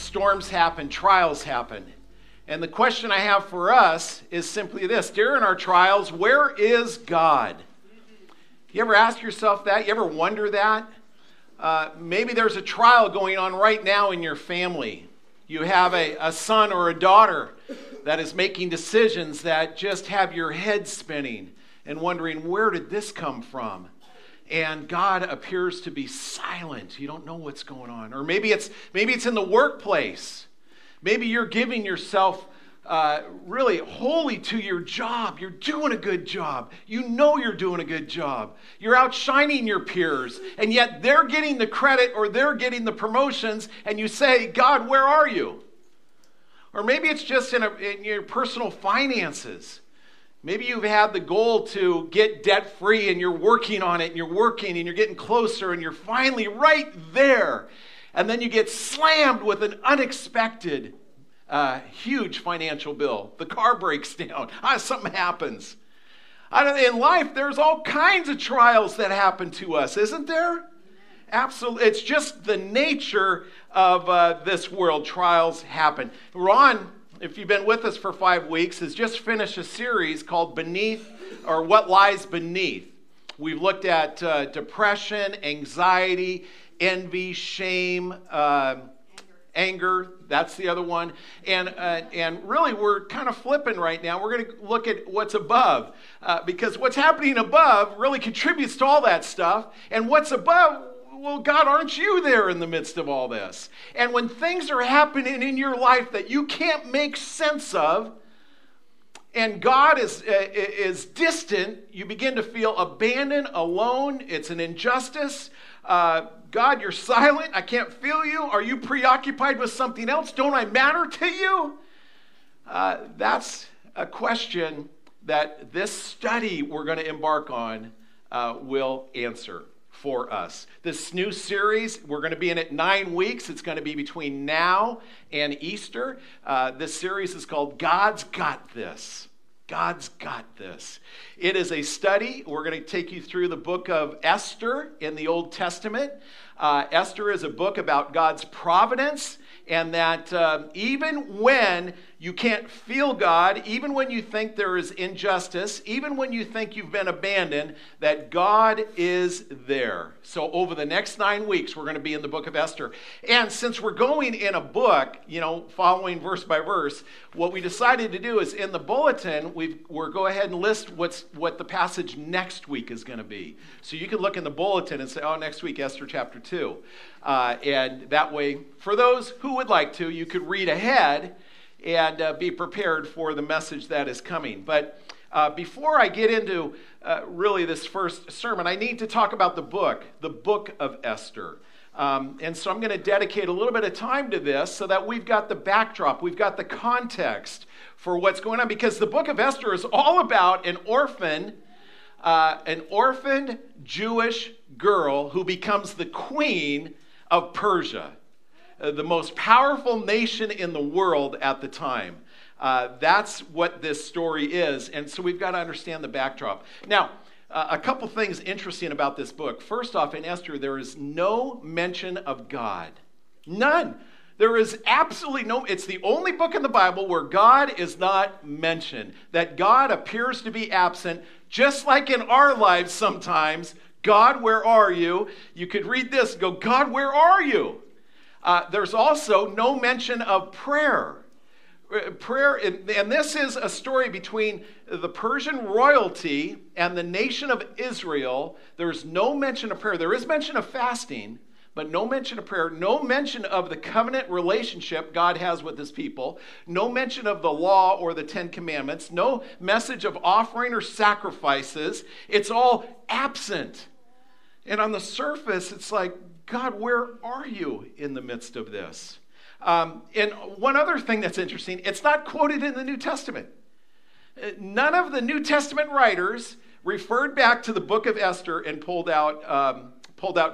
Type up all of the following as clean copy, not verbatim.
storms happen, trials happen. And the question I have for us is simply this: during our trials, where is God? You ever ask yourself that? You ever wonder that? Maybe there's a trial going on right now in your family. You have a son or a daughter that is making decisions that just have your head spinning and wondering, where did this come from? And God appears to be silent. You don't know what's going on. Or maybe it's in the workplace. Maybe you're giving yourself really wholly to your job. You're doing a good job. You know you're doing a good job. You're outshining your peers, and yet they're getting the credit or they're getting the promotions, and you say, God, where are you? Or maybe it's just in your personal finances. Maybe you've had the goal to get debt-free, and you're working on it, and you're working, and you're getting closer, and you're finally right there. And then you get slammed with an unexpected, huge financial bill. The car breaks down. Something happens. In life, there's all kinds of trials that happen to us, isn't there? Absolutely. It's just the nature of this world. Trials happen. Ron, if you've been with us for 5 weeks, has just finished a series called Beneath, or What Lies Beneath. We've looked at depression, anxiety, envy, shame, anger. That's the other one. And really, we're kind of flipping right now. We're going to look at what's above, because what's happening above really contributes to all that stuff. And what's above, well, God, aren't you there in the midst of all this? And when things are happening in your life that you can't make sense of, and God is distant, you begin to feel abandoned, alone. It's an injustice. God, you're silent. I can't feel you. Are you preoccupied with something else? Don't I matter to you? That's a question that this study we're going to embark on will answer for us. This new series, we're going to be in it 9 weeks. It's going to be between now and Easter. This series is called God's Got This. God's got this. It is a study. We're going to take you through the book of Esther in the Old Testament. Esther is a book about God's providence, and that even when you can't feel God, even when you think there is injustice, even when you think you've been abandoned, that God is there. So over the next 9 weeks, we're going to be in the book of Esther. And since we're going in a book, following verse by verse, what we decided to do is in the bulletin, we're go ahead and list what the passage next week is going to be. So you can look in the bulletin and say, next week, Esther chapter 2. And that way, for those who would like to, you could read ahead and be prepared for the message that is coming. But before I get into really this first sermon, I need to talk about the book of Esther. And so I'm going to dedicate a little bit of time to this so that we've got the backdrop, we've got the context for what's going on. Because the book of Esther is all about an orphaned Jewish girl who becomes the queen of Persia, the most powerful nation in the world at the time. That's what this story is. And so we've got to understand the backdrop. Now, a couple things interesting about this book. First off, in Esther, there is no mention of God. None. There is absolutely no, it's the only book in the Bible where God is not mentioned, that God appears to be absent, just like in our lives sometimes. God, where are you? You could read this and go, God, where are you? There's also no mention of prayer. Prayer, and this is a story between the Persian royalty and the nation of Israel. There's no mention of prayer. There is mention of fasting, but no mention of prayer. No mention of the covenant relationship God has with his people. No mention of the law or the 10 Commandments. No message of offering or sacrifices. It's all absent. And on the surface, it's like, God, where are you in the midst of this? And one other thing that's interesting, it's not quoted in the New Testament. None of the New Testament writers referred back to the book of Esther and pulled out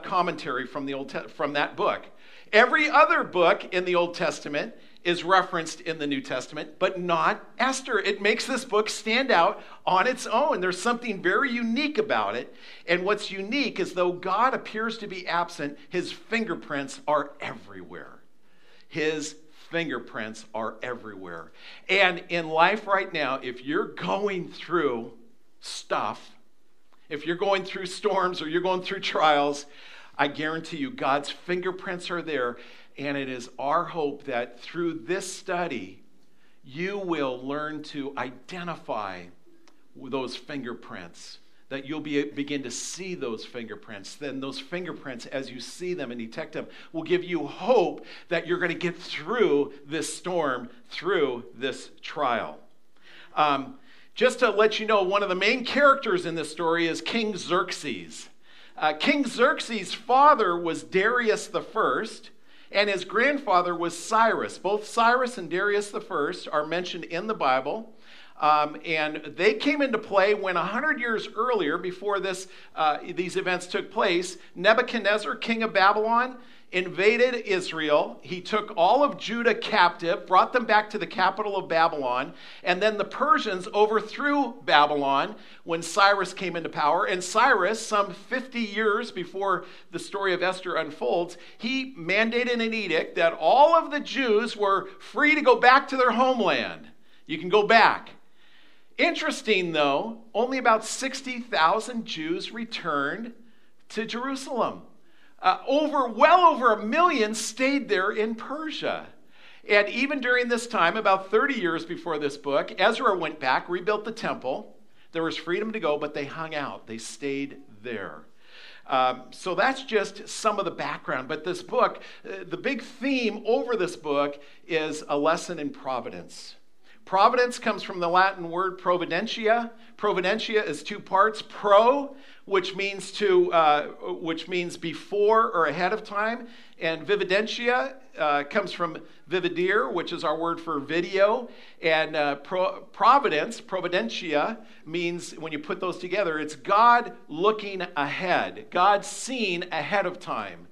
commentary from that book. Every other book in the Old Testament is referenced in the New Testament, but not Esther. It makes this book stand out on its own. There's something very unique about it. And what's unique is though God appears to be absent, his fingerprints are everywhere. His fingerprints are everywhere. And in life right now, if you're going through stuff, if you're going through storms or you're going through trials, I guarantee you God's fingerprints are there. And it is our hope that through this study, you will learn to identify those fingerprints, that you'll begin to see those fingerprints. Then those fingerprints, as you see them and detect them, will give you hope that you're going to get through this storm, through this trial. Just to let you know, one of the main characters in this story is King Xerxes. King Xerxes' father was Darius the First, and his grandfather was Cyrus. Both Cyrus and Darius the First are mentioned in the Bible. And they came into play when 100 years earlier, before these events took place, Nebuchadnezzar, king of Babylon, invaded Israel. He took all of Judah captive, brought them back to the capital of Babylon, and then the Persians overthrew Babylon when Cyrus came into power. And Cyrus, some 50 years before the story of Esther unfolds, he mandated an edict that all of the Jews were free to go back to their homeland. You can go back. Interesting, though, only about 60,000 Jews returned to Jerusalem. Well over 1 million stayed there in Persia. And even during this time, about 30 years before this book, Ezra went back, rebuilt the temple. There was freedom to go, but they hung out. They stayed there. So that's just some of the background. But this book, the big theme over this book is a lesson in providence. Providence comes from the Latin word providentia. Providentia is two parts. Pro, which means before or ahead of time, and vividentia comes from vividere, which is our word for video. And providence, providentia, means when you put those together, it's God looking ahead, God seeing ahead of time.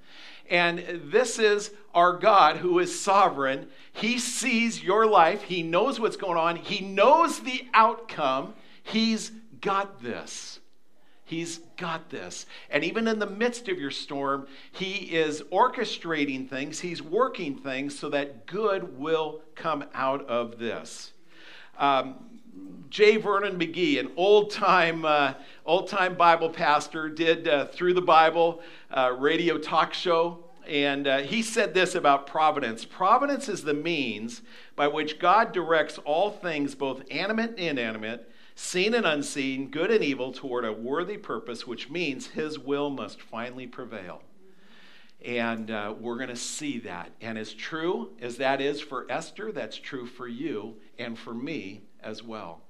And this is our God who is sovereign. He sees your life. He knows what's going on. He knows the outcome. He's got this. He's got this. And even in the midst of your storm, he is orchestrating things. He's working things so that good will come out of this. J. Vernon McGee, an old-time Bible pastor, did Through the Bible radio talk show. And he said this about providence. Providence is the means by which God directs all things, both animate and inanimate, seen and unseen, good and evil, toward a worthy purpose, which means his will must finally prevail. And we're going to see that. And as true as that is for Esther, that's true for you and for me as well.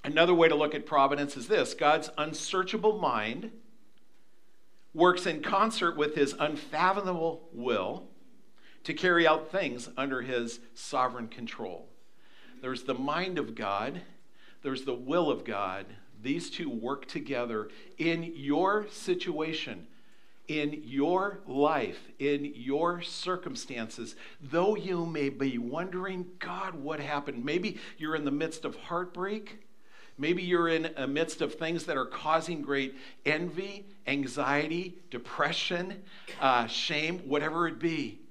Another way to look at providence is this: God's unsearchable mind works in concert with his unfathomable will to carry out things under his sovereign control. There's the mind of God, there's the will of God. These two work together in your situation, in your life, in your circumstances. Though you may be wondering, God, what happened? Maybe you're in the midst of heartbreak. Maybe you're in the midst of things that are causing great envy, anxiety, depression, shame, whatever it be.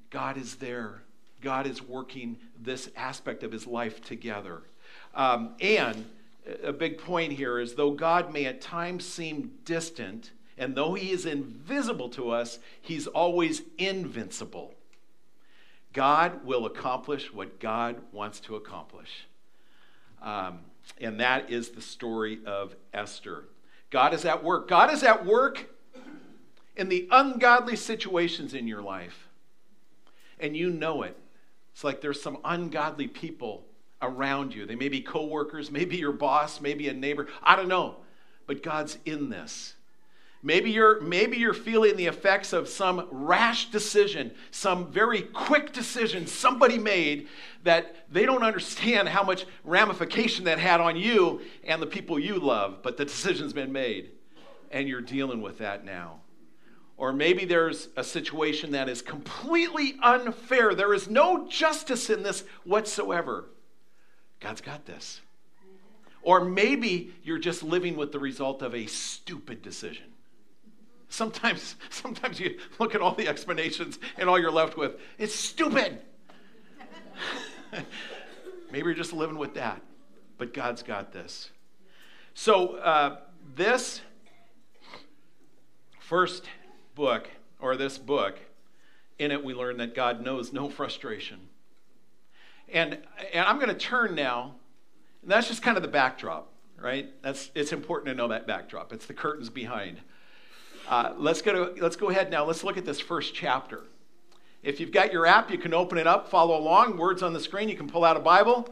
God is there. God is working this aspect of his life together. And a big point here is, though God may at times seem distant, and though he is invisible to us, he's always invincible. God will accomplish what God wants to accomplish. And that is the story of Esther. God is at work. God is at work in the ungodly situations in your life. And you know it. It's like there's some ungodly people around you. They may be coworkers, maybe your boss, maybe a neighbor. I don't know. But God's in this. Maybe you're feeling the effects of some rash decision, some very quick decision somebody made that they don't understand how much ramification that had on you and the people you love, but the decision's been made, and you're dealing with that now. Or maybe there's a situation that is completely unfair. There is no justice in this whatsoever. God's got this. Or maybe you're just living with the result of a stupid decision. Sometimes you look at all the explanations and all you're left with, it's stupid. Maybe you're just living with that. But God's got this. So this first book, or this book, in it we learn that God knows no frustration. And I'm going to turn now, and that's just kind of the backdrop, right? It's important to know that backdrop. It's the curtains behind. Let's go ahead now. Let's look at this first chapter. If you've got your app, you can open it up, follow along. Words on the screen, you can pull out a Bible.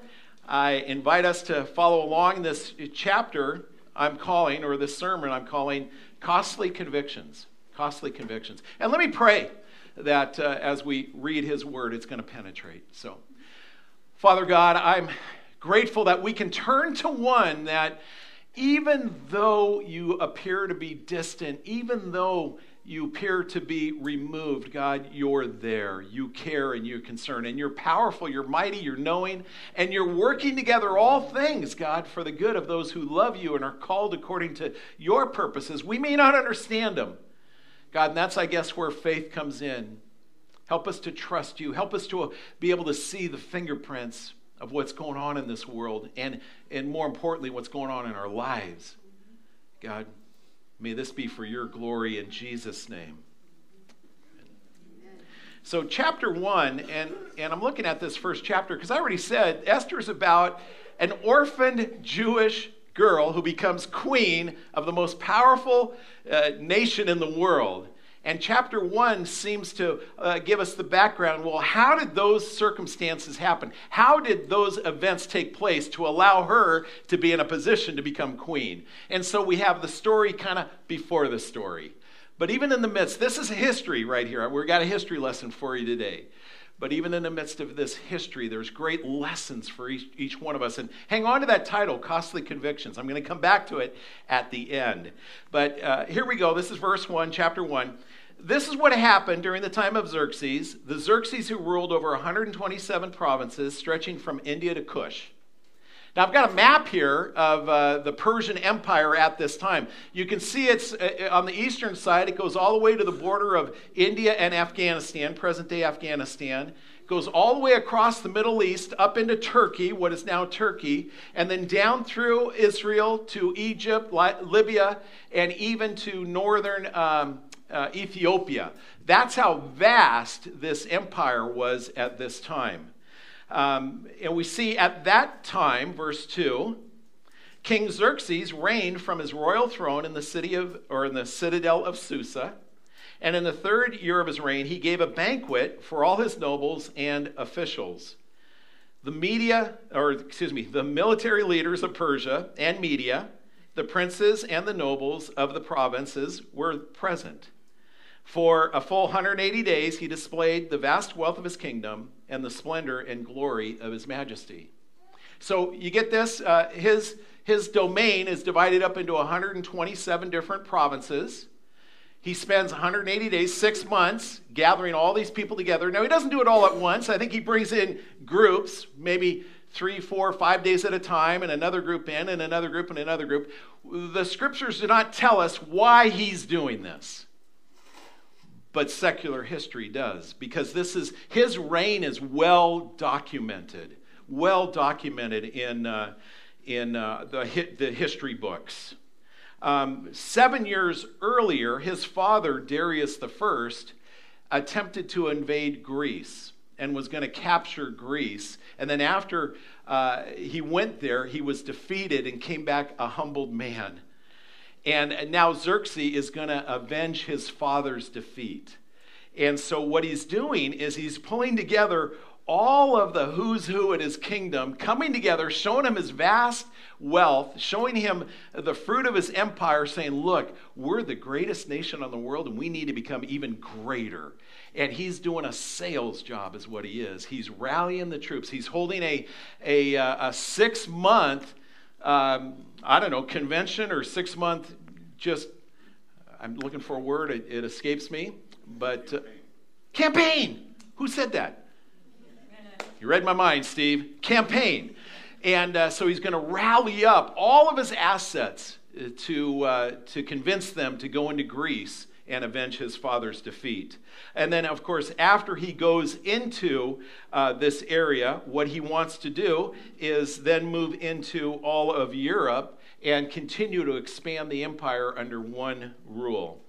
I invite us to follow along this chapter I'm calling, or this sermon I'm calling, Costly Convictions. Costly Convictions. And let me pray that as we read his word, it's going to penetrate. So, Father God, I'm grateful that we can turn to one that even though you appear to be distant, even though you appear to be removed, God, you're there. You care and you're concerned. And you're powerful, you're mighty, you're knowing, and you're working together all things, God, for the good of those who love you and are called according to your purposes. We may not understand them, God, and that's, I guess, where faith comes in. Help us to trust you. Help us to be able to see the fingerprints of what's going on in this world, and more importantly, what's going on in our lives. God, may this be for your glory in Jesus' name. So chapter 1, and I'm looking at this first chapter because I already said Esther's about an orphaned Jewish girl who becomes queen of the most powerful nation in the world. And chapter 1 seems to give us the background. Well, how did those circumstances happen? How did those events take place to allow her to be in a position to become queen? And so we have the story kind of before the story. But even in the midst, this is a history right here. We've got a history lesson for you today. But even in the midst of this history, there's great lessons for each one of us. And hang on to that title, Costly Convictions. I'm going to come back to it at the end. But here we go. This is verse 1, chapter 1. This is what happened during the time of Xerxes, the Xerxes who ruled over 127 provinces, stretching from India to Kush. Now, I've got a map here of the Persian Empire at this time. You can see it's on the eastern side. It goes all the way to the border of India and Afghanistan, present-day Afghanistan. It goes all the way across the Middle East, up into Turkey, what is now Turkey, and then down through Israel to Egypt, Libya, and even to northern Ethiopia. That's how vast this empire was at this time. And we see at that time, verse 2, King Xerxes reigned from his royal throne in the citadel of Susa. And in the 3rd year of his reign, he gave a banquet for all his nobles and officials. The military leaders of Persia and Media, the princes and the nobles of the provinces were present. For a full 180 days, he displayed the vast wealth of his kingdom and the splendor and glory of his majesty. So you get this, his domain is divided up into 127 different provinces. He spends 180 days, 6 months, gathering all these people together. Now, he doesn't do it all at once. I think he brings in groups, maybe 3, 4, 5 days at a time, and another group in, and another group, and another group. The scriptures do not tell us why he's doing this. But secular history does, because his reign is well documented in the history books. 7 years earlier, his father, Darius I, attempted to invade Greece and was going to capture Greece. And then after he went there, he was defeated and came back a humbled man. And now Xerxes is going to avenge his father's defeat. And so what he's doing is he's pulling together all of the who's who in his kingdom, coming together, showing him his vast wealth, showing him the fruit of his empire, saying, look, we're the greatest nation in the world and we need to become even greater. And he's doing a sales job is what he is. He's rallying the troops. He's holding a 6-month convention or 6-month I'm looking for a word, it escapes me, but campaign. Who said that? You read my mind, Steve. Campaign. And so he's going to rally up all of his assets to convince them to go into Greece and avenge his father's defeat. And then, of course, after he goes into this area, what he wants to do is then move into all of Europe and continue to expand the empire under one rule.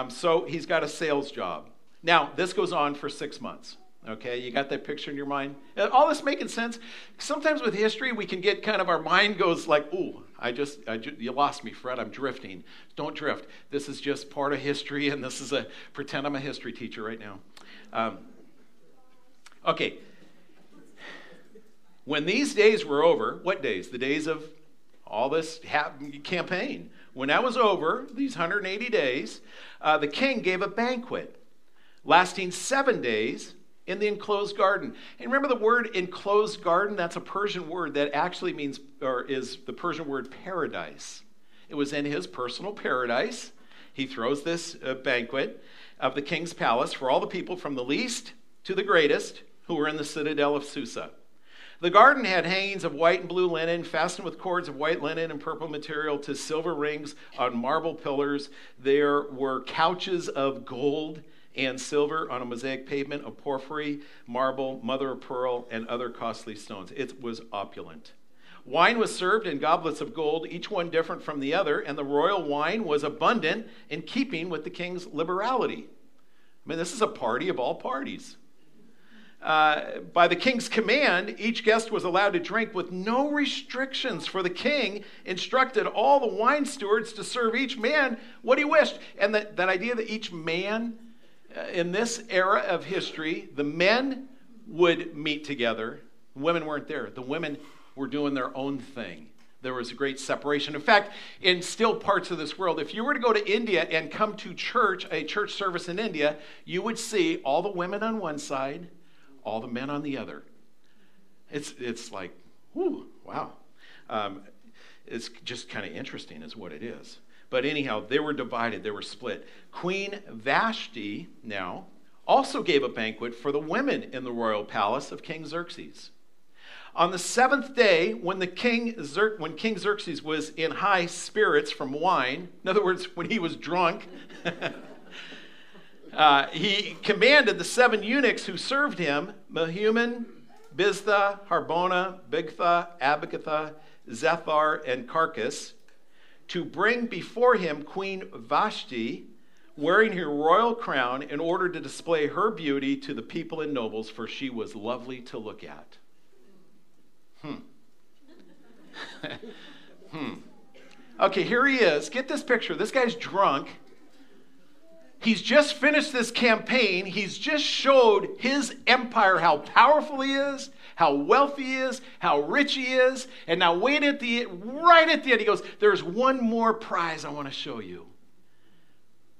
So he's got a sales job. Now, this goes on for 6 months. Okay, you got that picture in your mind? All this making sense? Sometimes with history, we can get kind of, our mind goes like, ooh, you lost me, Fred, I'm drifting. Don't drift. This is just part of history, and this is pretend I'm a history teacher right now. Okay. When these days were over, what days? The days of all this campaign. When that was over, these 180 days, the king gave a banquet lasting 7 days in the enclosed garden. And remember the word enclosed garden? That's a Persian word that actually means, or is the Persian word paradise. It was in his personal paradise. He throws this banquet of the king's palace for all the people from the least to the greatest who were in the citadel of Susa. The garden had hangings of white and blue linen, fastened with cords of white linen and purple material to silver rings on marble pillars. There were couches of gold and silver on a mosaic pavement of porphyry, marble, mother of pearl, and other costly stones. It was opulent. Wine was served in goblets of gold, each one different from the other, and the royal wine was abundant in keeping with the king's liberality. I mean, this is a party of all parties. By the king's command, each guest was allowed to drink with no restrictions, for the king instructed all the wine stewards to serve each man what he wished. And that idea that each man, in this era of history, the men would meet together. Women weren't there. The women were doing their own thing. There was a great separation. In fact, in still parts of this world, if you were to go to India and come to church, a church service in India, you would see all the women on one side, all the men on the other. It's like, whoo, wow. It's just kind of interesting is what it is. But anyhow, they were divided, they were split. Queen Vashti now also gave a banquet for the women in the royal palace of King Xerxes. On the 7th day, when King Xerxes was in high spirits from wine, in other words, when he was drunk, he commanded the 7 eunuchs who served him, Mehuman, Biztha, Harbona, Bigtha, Abagtha, Zethar, and Carcass, to bring before him Queen Vashti, wearing her royal crown, in order to display her beauty to the people and nobles, for she was lovely to look at. Okay, here he is. Get this picture. This guy's drunk. He's just finished this campaign. He's just showed his empire, how powerful he is, how wealthy he is, how rich he is. And now right at the end, he goes, there's one more prize I want to show you.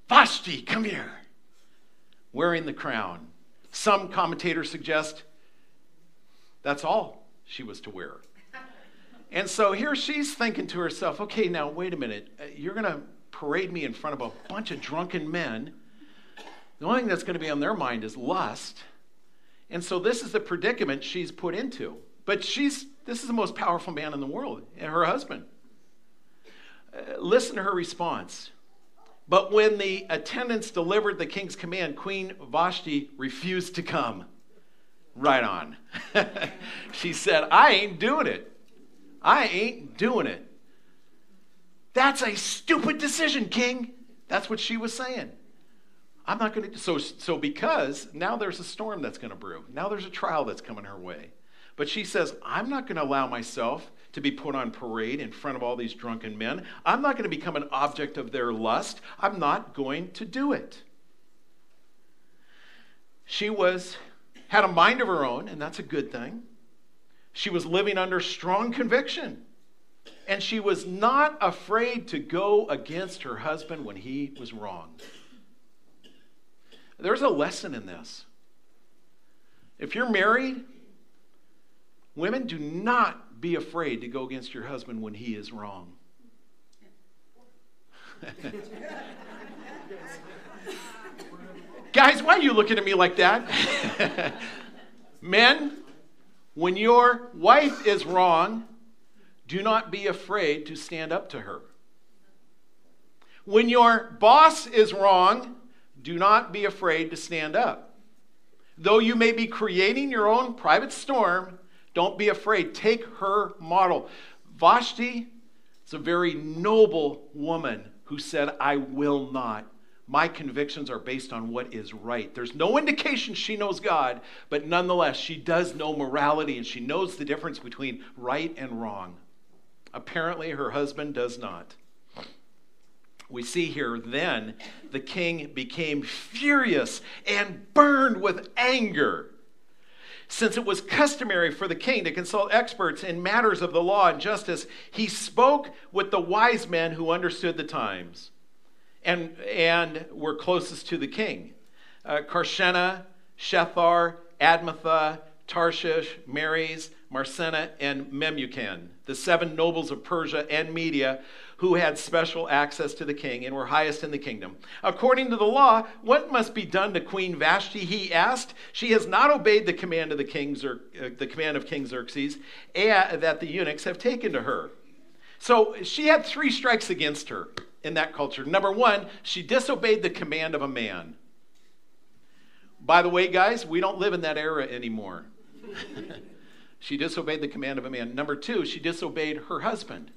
Vashti, come here. Wearing the crown. Some commentators suggest that's all she was to wear. And so here she's thinking to herself, okay, now wait a minute. You're going to parade me in front of a bunch of drunken men. The only thing that's going to be on their mind is lust. And so this is the predicament she's put into. But this is the most powerful man in the world, and her husband. Listen to her response. But when the attendants delivered the king's command, Queen Vashti refused to come. Right on. She said, I ain't doing it. I ain't doing it. That's a stupid decision, king. That's what she was saying. I'm not going to. So because now there's a storm that's going to brew. Now there's a trial that's coming her way. But she says, I'm not going to allow myself to be put on parade in front of all these drunken men. I'm not going to become an object of their lust. I'm not going to do it. She had a mind of her own, and that's a good thing. She was living under strong conviction. And she was not afraid to go against her husband when he was wrong. There's a lesson in this. If you're married, women, do not be afraid to go against your husband when he is wrong. Guys, why are you looking at me like that? Men, when your wife is wrong, do not be afraid to stand up to her. When your boss is wrong, do not be afraid to stand up. Though you may be creating your own private storm, don't be afraid. Take her model. Vashti is a very noble woman who said, I will not. My convictions are based on what is right. There's no indication she knows God, but nonetheless, she does know morality and she knows the difference between right and wrong. Apparently, her husband does not. We see here, then, the king became furious and burned with anger. Since it was customary for the king to consult experts in matters of the law and justice, he spoke with the wise men who understood the times and were closest to the king. Karshena, Shethar, Admatha, Tarshish, Meres, Marsena, and Memucan, the 7 nobles of Persia and Media, who had special access to the king and were highest in the kingdom. According to the law, what must be done to Queen Vashti? He asked. She has not obeyed the command of King Xerxes, that the eunuchs have taken to her. So she had 3 strikes against her in that culture. Number 1, she disobeyed the command of a man. By the way, guys, we don't live in that era anymore. She disobeyed the command of a man. Number 2, she disobeyed her husband.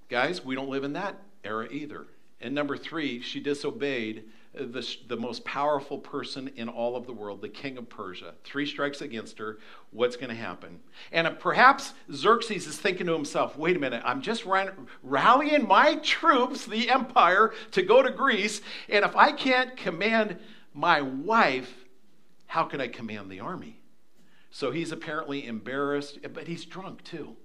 Guys, we don't live in that era either. And number 3, she disobeyed the most powerful person in all of the world, the king of Persia. 3 strikes against her. What's going to happen? And perhaps Xerxes is thinking to himself, wait a minute, I'm just rallying my troops, the empire, to go to Greece. And if I can't command my wife, how can I command the army? So he's apparently embarrassed, but he's drunk too.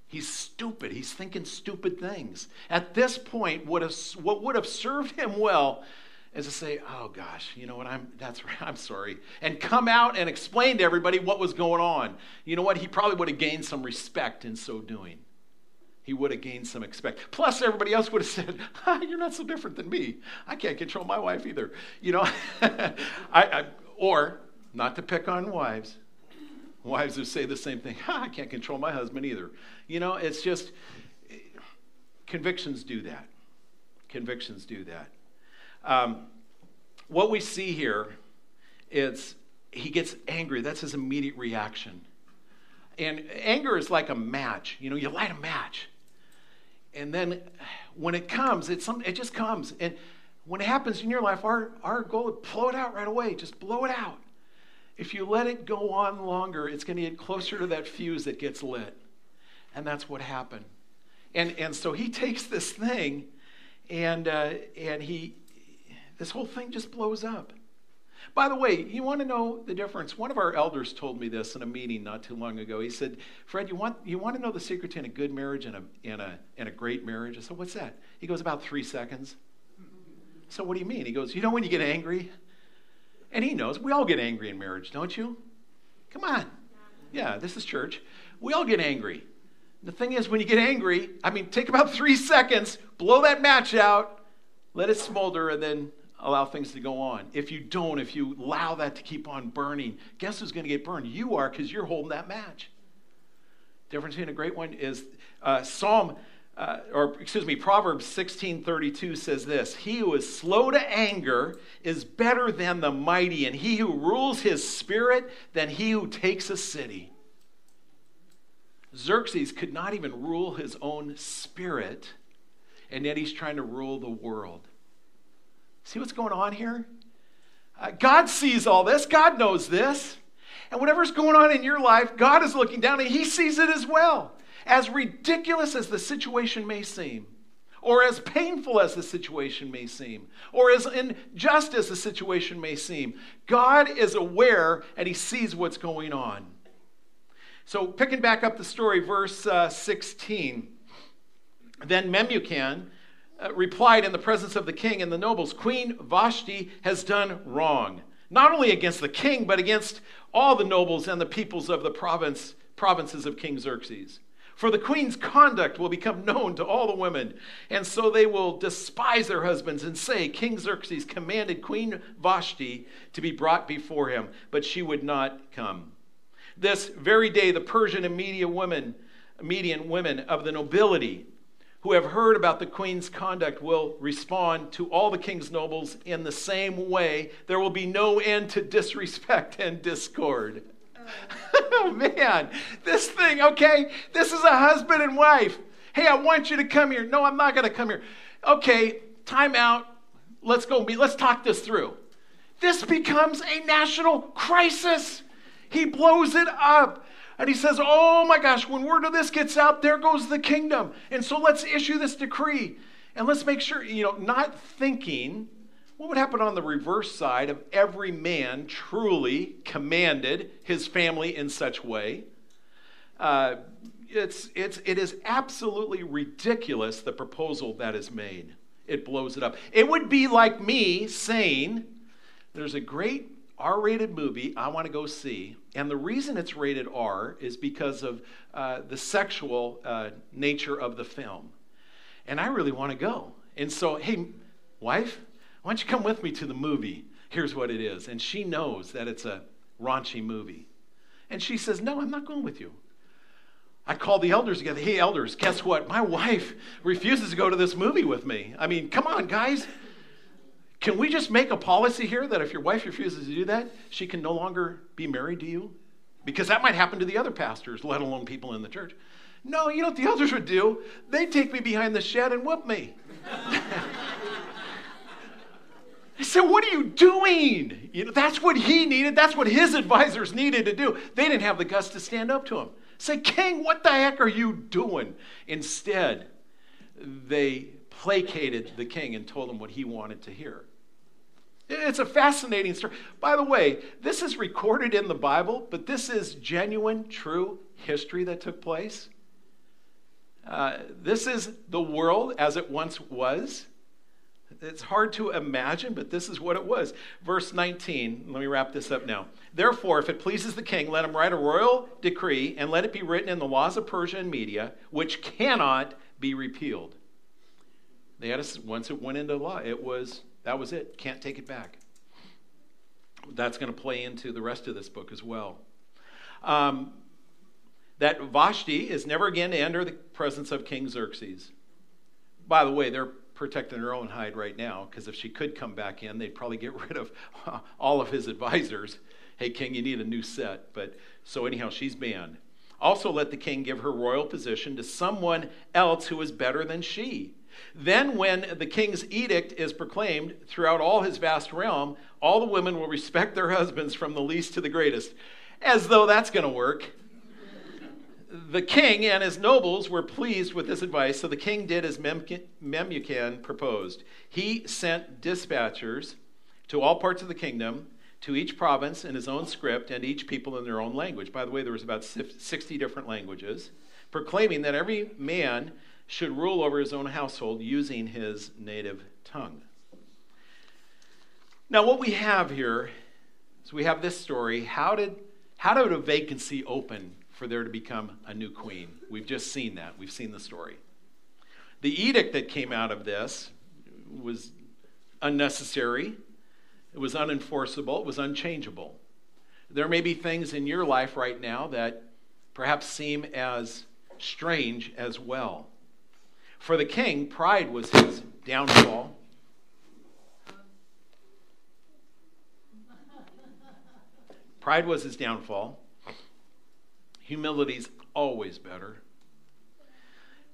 He's stupid. He's thinking stupid things. At this point, what would have served him well is to say, oh gosh, you know what, I'm sorry. And come out and explain to everybody what was going on. You know what, he probably would have gained some respect in so doing. He would have gained some respect. Plus, everybody else would have said, you're not so different than me. I can't control my wife either. You know, or, not to pick on wives who say the same thing. I can't control my husband either. You know, it's just, convictions do that. Convictions do that. What we see here is he gets angry. That's his immediate reaction. And anger is like a match. You know, you light a match. And then when it comes, it just comes. And when it happens in your life, our goal is blow it out right away. Just blow it out. If you let it go on longer, it's going to get closer to that fuse that gets lit. And that's what happened. And so he takes this thing, and this whole thing just blows up. By the way, you want to know the difference? One of our elders told me this in a meeting not too long ago. He said, Fred, you want to know the secret to a good marriage and a great marriage? I said, what's that? He goes, about 3 seconds. So what do you mean? He goes, you know when you get angry? And he knows, we all get angry in marriage, don't you? Come on. Yeah, this is church. We all get angry. The thing is, when you get angry, take about 3 seconds, blow that match out, let it smolder, and then allow things to go on. If you allow that to keep on burning, guess who's going to get burned? You are, because you're holding that match. Difference between a great one is Proverbs 16:32 says this: he who is slow to anger is better than the mighty, and he who rules his spirit than he who takes a city. Xerxes could not even rule his own spirit, and yet he's trying to rule the world. See what's going on here? God sees all this. God knows this. And whatever's going on in your life, God is looking down and he sees it as well. As ridiculous as the situation may seem, or as painful as the situation may seem, or as unjust as the situation may seem, God is aware and he sees what's going on. So picking back up the story, verse 16. Then Memucan replied in the presence of the king and the nobles, Queen Vashti has done wrong, not only against the king, but against all the nobles and the peoples of the provinces of King Xerxes. For the queen's conduct will become known to all the women, and so they will despise their husbands and say, King Xerxes commanded Queen Vashti to be brought before him, but she would not come. This very day, the Persian and Median women of the nobility who have heard about the queen's conduct will respond to all the king's nobles in the same way. There will be no end to disrespect and discord. Oh, man, this thing, okay, this is a husband and wife. Hey, I want you to come here. No, I'm not going to come here. Okay, time out. Let's talk this through. This becomes a national crisis. He blows it up. And he says, oh my gosh, when word of this gets out, there goes the kingdom. And so let's issue this decree. And let's make sure, not thinking, what would happen on the reverse side of every man truly commanded his family in such way? It is absolutely ridiculous, the proposal that is made. It blows it up. It would be like me saying, there's a great R-rated movie I want to go see, and the reason it's rated R is because of the sexual nature of the film. And I really want to go. And so, hey, wife, why don't you come with me to the movie? Here's what it is. And she knows that it's a raunchy movie. And she says, no, I'm not going with you. I called the elders together. Hey, elders, guess what? My wife refuses to go to this movie with me. I mean, come on, guys. Can we just make a policy here that if your wife refuses to do that, she can no longer be married to you? Because that might happen to the other pastors, let alone people in the church. No, you know what the elders would do? They'd take me behind the shed and whip me. I said, what are you doing? That's what he needed. That's what his advisors needed to do. They didn't have the guts to stand up to him. Say, king, what the heck are you doing? Instead, they placated the king and told him what he wanted to hear. It's a fascinating story. By the way, this is recorded in the Bible, but this is genuine, true history that took place. This is the world as it once was. It's hard to imagine, but this is what it was. Verse 19, let me wrap this up now. Therefore, if it pleases the king, let him write a royal decree and let it be written in the laws of Persia and Media, which cannot be repealed. They had once it went into law, that was it. Can't take it back. That's going to play into the rest of this book as well. That Vashti is never again to enter the presence of King Xerxes. By the way, they're protecting their own hide right now, because if she could come back in, they'd probably get rid of all of his advisors. Hey, king, you need a new set. But so anyhow, she's banned. Also, let the king give her royal position to someone else who is better than she. Then when the king's edict is proclaimed throughout all his vast realm, all the women will respect their husbands from the least to the greatest. As though that's going to work. The king and his nobles were pleased with this advice, so the king did as Memucan proposed. He sent dispatchers to all parts of the kingdom, to each province in his own script, and each people in their own language. By the way, there was about 60 different languages, proclaiming that every man should rule over his own household using his native tongue. Now, what we have here is we have this story. How did a vacancy open for there to become a new queen? We've just seen that. We've seen the story. The edict that came out of this was unnecessary. It was unenforceable. It was unchangeable. There may be things in your life right now that perhaps seem as strange as well. For the king, pride was his downfall. Pride was his downfall. Humility's always better.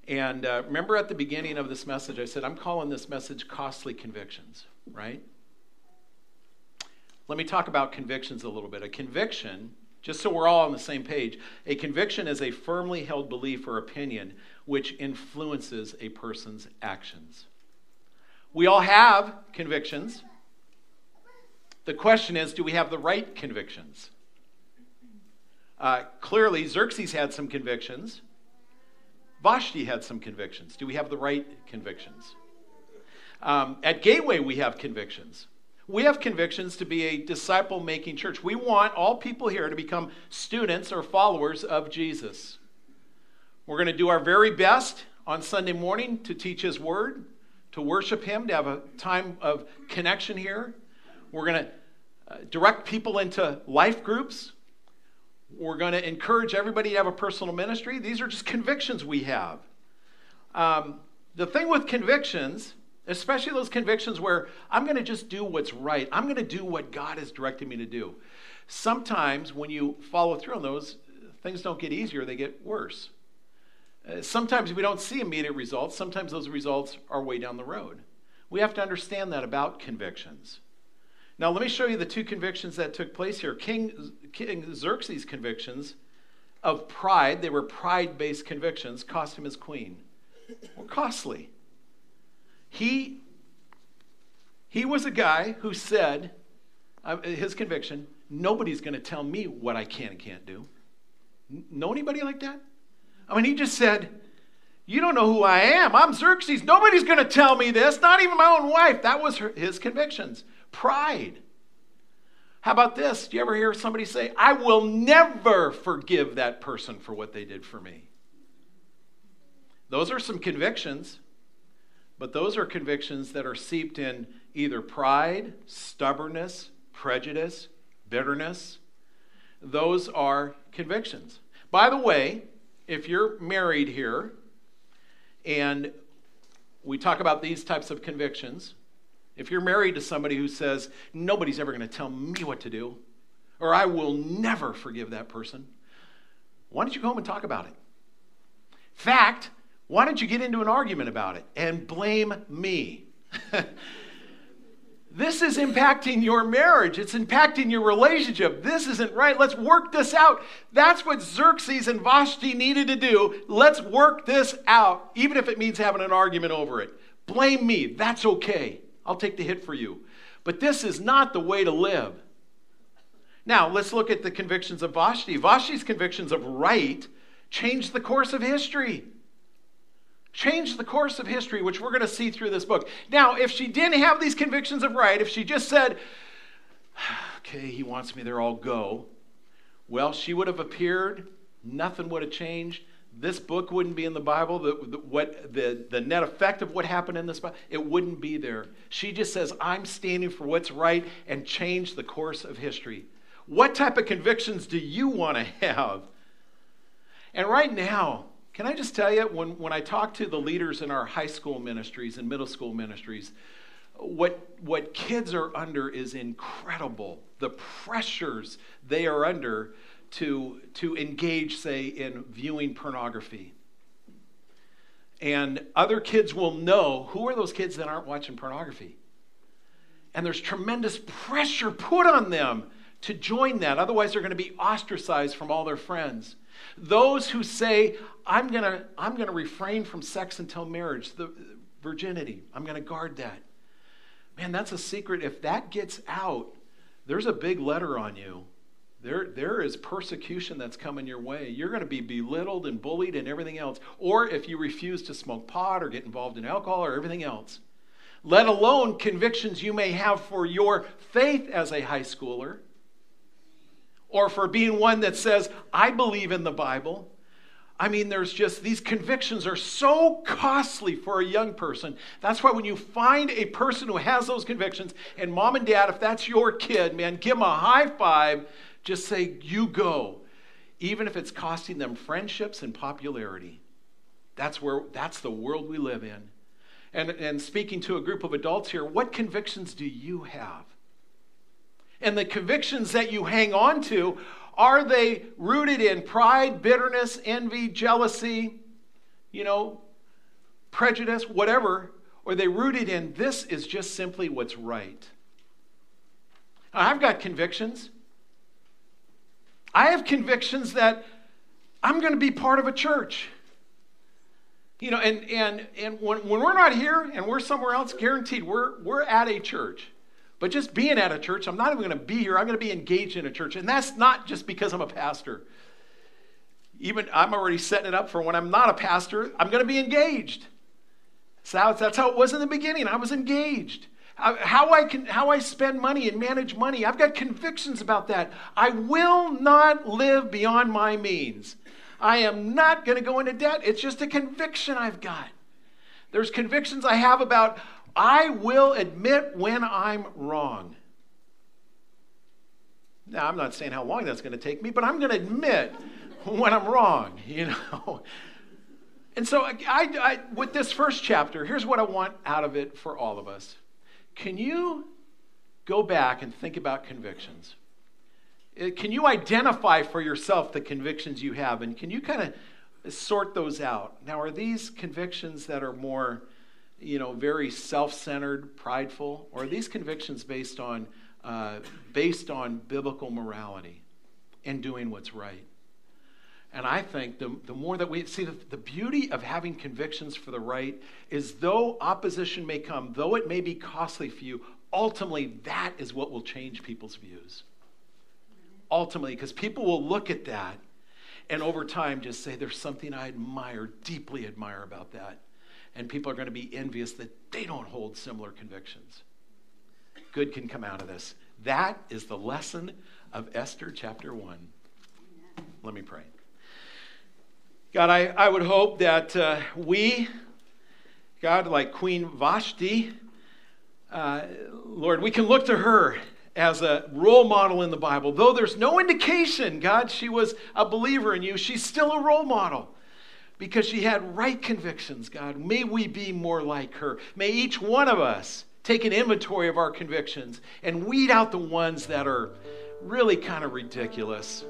And remember at the beginning of this message, I said, I'm calling this message Costly Convictions, right? Let me talk about convictions a little bit. A conviction, just so we're all on the same page, a conviction is a firmly held belief or opinion which influences a person's actions. We all have convictions. The question is, do we have the right convictions? Clearly, Xerxes had some convictions. Vashti had some convictions. Do we have the right convictions? At Gateway, we have convictions. We have convictions to be a disciple-making church. We want all people here to become students or followers of Jesus. We're going to do our very best on Sunday morning to teach His Word, to worship Him, to have a time of connection here. We're going to direct people into life groups. We're going to encourage everybody to have a personal ministry. These are just convictions we have. The thing with convictions, especially those convictions where I'm going to just do what's right, I'm going to do what God has directed me to do. Sometimes when you follow through on those, things don't get easier, they get worse. Sometimes we don't see immediate results. Sometimes those results are way down the road. We have to understand that about convictions. Now, let me show you the two convictions that took place here. King Xerxes' convictions of pride, they were pride-based convictions, cost him his queen. Were costly. He was a guy who said, his conviction, nobody's going to tell me what I can and can't do. Know anybody like that? I mean, he just said, you don't know who I am. I'm Xerxes. Nobody's going to tell me this, not even my own wife. That was his convictions. Pride. How about this? Do you ever hear somebody say, I will never forgive that person for what they did for me? Those are some convictions, but those are convictions that are seeped in either pride, stubbornness, prejudice, bitterness. Those are convictions. By the way, if you're married here and we talk about these types of convictions, if you're married to somebody who says, nobody's ever going to tell me what to do, or I will never forgive that person, why don't you go home and talk about it? In fact, why don't you get into an argument about it and blame me? This is impacting your marriage. It's impacting your relationship. This isn't right. Let's work this out. That's what Xerxes and Vashti needed to do. Let's work this out, even if it means having an argument over it. Blame me. That's okay. I'll take the hit for you. But this is not the way to live. Now, let's look at the convictions of Vashti. Vashti's convictions of right changed the course of history. Changed the course of history, which we're going to see through this book. Now, if she didn't have these convictions of right, if she just said, okay, he wants me there, I'll go, well, she would have appeared, nothing would have changed. This book wouldn't be in the Bible. The net effect of what happened in this Bible, it wouldn't be there. She just says, I'm standing for what's right, and change the course of history. What type of convictions do you want to have? And right now, can I just tell you, when I talk to the leaders in our high school ministries and middle school ministries, what kids are under is incredible. The pressures they are under to engage, say, in viewing pornography. And other kids will know, who are those kids that aren't watching pornography? And there's tremendous pressure put on them to join that. Otherwise, they're going to be ostracized from all their friends. Those who say, I'm going to refrain from sex until marriage, the virginity, I'm going to guard that. Man, that's a secret. If that gets out, there's a big letter on you. There is persecution that's coming your way. You're going to be belittled and bullied and everything else. Or if you refuse to smoke pot or get involved in alcohol or everything else. Let alone convictions you may have for your faith as a high schooler. Or for being one that says, I believe in the Bible. I mean, there's just, these convictions are so costly for a young person. That's why when you find a person who has those convictions, and mom and dad, if that's your kid, man, give them a high five. Just say, you go. Even if it's costing them friendships and popularity. That's the world we live in. And speaking to a group of adults here, what convictions do you have? And the convictions that you hang on to, are they rooted in pride, bitterness, envy, jealousy, prejudice, whatever? Or are they rooted in this is just simply what's right? Now, I've got convictions. I have convictions that I'm going to be part of a church. And when we're not here and we're somewhere else, guaranteed we're at a church. But just being at a church, I'm not even going to be here. I'm going to be engaged in a church. And that's not just because I'm a pastor. Even I'm already setting it up for when I'm not a pastor, I'm going to be engaged. So that's how it was in the beginning. I was engaged. How I spend money and manage money. I've got convictions about that. I will not live beyond my means. I am not going to go into debt. It's just a conviction I've got. There's convictions I have about I will admit when I'm wrong. Now, I'm not saying how long that's going to take me, but I'm going to admit when I'm wrong, And so with this first chapter, here's what I want out of it for all of us. Can you go back and think about convictions? Can you identify for yourself the convictions you have? And can you kind of sort those out? Now, are these convictions that are more, very self-centered, prideful? Or are these convictions based on biblical morality and doing what's right? And I think the more that we see, the beauty of having convictions for the right is, though opposition may come, though it may be costly for you, ultimately that is what will change people's views. Ultimately, because people will look at that and over time just say, there's something I deeply admire about that. And people are going to be envious that they don't hold similar convictions. Good can come out of this. That is the lesson of Esther chapter 1. Let me pray. God, I would hope that God, like Queen Vashti, Lord, we can look to her as a role model in the Bible. Though there's no indication, God, she was a believer in you, she's still a role model because she had right convictions, God. May we be more like her. May each one of us take an inventory of our convictions and weed out the ones that are really kind of ridiculous.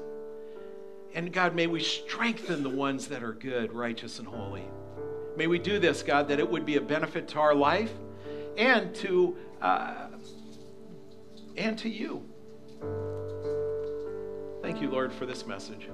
And God, may we strengthen the ones that are good, righteous, and holy. May we do this, God, that it would be a benefit to our life and to you. Thank you, Lord, for this message.